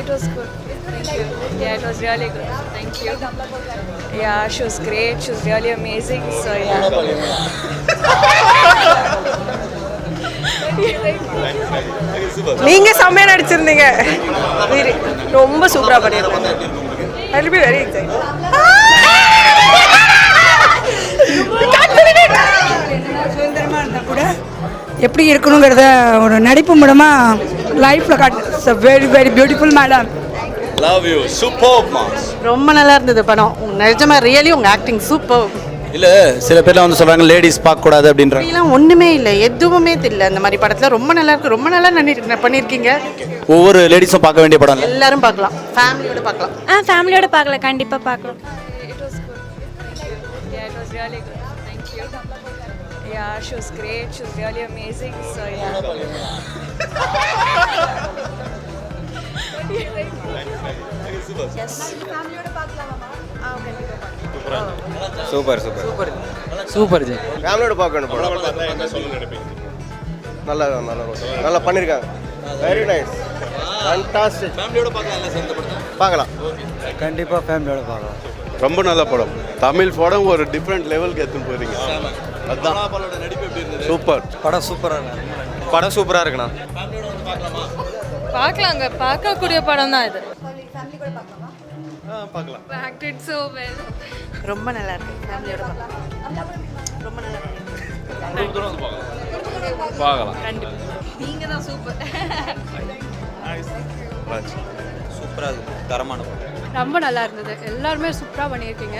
It was good. Thank you. Yeah, it was really good. Thank you. Yeah, she was great. She was really amazing. So yeah. நீங்க செம்மையா நடிச்சிருந்தீங்க. ரொம்ப சூப்பரா பண்ணிருக்கீங்க. I will be very excited. சுதந்திரமா இருந்தா கூட எப்படி இருக்கணுங்கிறத ஒரு நடிப்பு மூலமா லைஃப்ல காட்டு. Very very beautiful madam. Love you. Super mass. ரொம்ப நல்லா இருந்தது படம். நிஜமா ரியலி உங்க ஆக்டிங் சூப்பர். இல்ல சில பேர்லாம் வந்து சொல்றாங்க லேடிஸ் பார்க்க கூடாது அப்படின்றாங்க. அப்படிலாம் ஒண்ணுமே இல்லை, எதுவுமே தெரியல. அந்த மாதிரி படத்துல ரொம்ப நல்லா இருக்கு, ரொம்ப நல்லா பண்ணிருக்கீங்க. ஒவ்வொரு லேடிஸும் பார்க்க வேண்டிய படம். எல்லாரும் பார்க்கலாம், ஃபேமிலியோட பார்க்கலாம். ஃபேமிலியோட பார்க்கலாம், கண்டிப்பா பார்க்கலாம். It was good. Thank you. Yeah, it was really good. Thank you. Yeah, she was great. She was really amazing. So yeah. Yes. ஃபேமிலியோட பார்க்கலாமா? கண்டிப்பா பார்க்கலாம். Super super super super G. ஃபேமிலியோட பார்க்க வேணும் படம். நல்லா பண்ணியிருக்காங்க. Very nice, fantastic. ஃபேமிலியோட பார்க்கலாம், எல்லாம் சேர்ந்து படம் பார்க்கலாம். கண்டிப்பாக ஃபேமிலியோட பார்க்கலாம். ரொம்ப நல்ல படம். தமிழ் படம் ஒரு டிஃப்ரெண்ட் லெவலுக்கு எடுத்துன்னு போறீங்க. அதான் நடிப்பு எப்படி இருந்தது? சூப்பர். படம் சூப்பராக இருக்கு. படம் சூப்பராக இருக்குண்ணா. ஃபேமிலியோட வந்து பார்க்கலாமா? பார்க்கலாங்க, பார்க்கக்கூடிய படம் தான் இது. பார்க்கலாம். Acted so well. ரொம்ப நல்லா இருக்கு, ஃபேமிலியோட பார்க்கலாம். ரொம்ப நல்லா இருக்கு. பார்க்கலாம். கண்டிப்பா. நீங்க தான் சூப்பர். சூப்பரா இருக்கு. தரமான படம். ரொம்ப நல்லா இருந்தது. எல்லாருமே சூப்பரா பண்ணியிருக்கீங்க.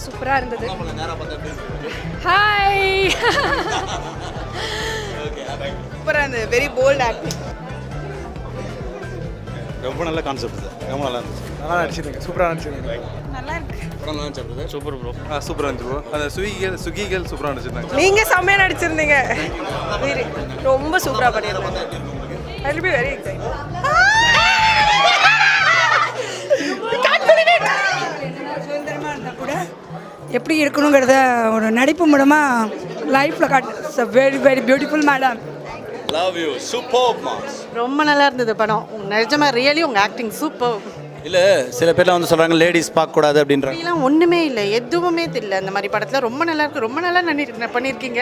சூப்பரா இருந்தது. நேரா பார்த்தா எப்படி இருக்கு? ஹாய். சூப்பரா இருந்தது. Very bold acting. ரொம்ப நல்ல கான்செப்ட் சார். ரொம்ப நல்லா இருந்துச்சு. நல்லா நடிச்சிருக்கீங்க, சூப்பராக நடிச்சிருக்கீங்க. நல்லா இருக்கு. படம் நல்லா இருந்துச்சு. Super bro. சூப்பரா இருந்துச்சு ப்ரோ. அந்த சுகிகள் சூப்பரா நடிச்சிருந்தாங்க. நீங்க செம்மையா நடிச்சிருந்தீங்க. ரொம்ப சூப்பரா பண்ணிருக்கீங்க. I will be very excited. சுதந்திரமா இருந்தா கூட எப்படி இருக்கணுங்கிறத ஒரு நடிப்பு மூலமா லைஃப்ல காட்டு. Very very beautiful madam. Love you. Super mass. ரொம்ப நல்லா இருந்தது படம். நிஜமா ரியலி உங்க ஆக்டிங் சூப்பர். இல்ல சில பேர்லாம் வந்து சொல்றாங்க லேடிஸ் பார்க்க கூடாது அப்படின்றாங்க. அப்படிலாம் ஒண்ணுமே இல்லை, எதுவுமே தெரியல. அந்த மாதிரி படத்துல ரொம்ப நல்லா இருக்கு, ரொம்ப நல்லா பண்ணிருக்கீங்க.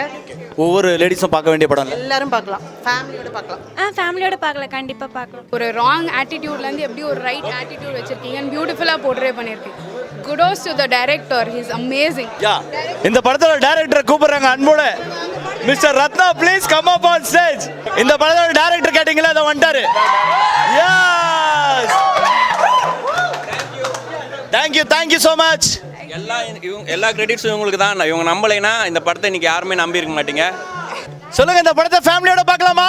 ஒவ்வொரு லேடிஸும் பார்க்க வேண்டிய படம். எல்லாரும் பார்க்கலாம், ஃபேமிலியோட பார்க்கலாம். ஃபேமிலியோட பார்க்கலாம், கண்டிப்பா பார்க்கலாம். ஒரு ராங் ஆட்டிடியூட்லேருந்து எப்படி ஒரு ரைட் ஆட்டிடியூட் வச்சுருக்கீங்கன்னு பியூட்டிஃபுல்லாக போர்ட்ரே பண்ணியிருக்கீங்க. Kudos to the director, he is amazing. Yeah, இந்த படத்தோட டைரக்டர் கூப்பிடுறாங்க அன்போட. Mister Ratna please come up on stage. இந்த படத்தோட டைரக்டர் கேட்டிங்களா, அதை வந்துட்டாரு. Yes, thank you so much. எல்லா கிரெடிட்ஸும் இவங்களுக்கு தான். இவங்க நம்பலைன்னா இந்த படத்தை இன்னைக்கு யாருமே நம்பி இருக்க மாட்டீங்க. சொல்லுங்க, இந்த படத்தை ஃபேமிலியோட பார்க்கலாமா?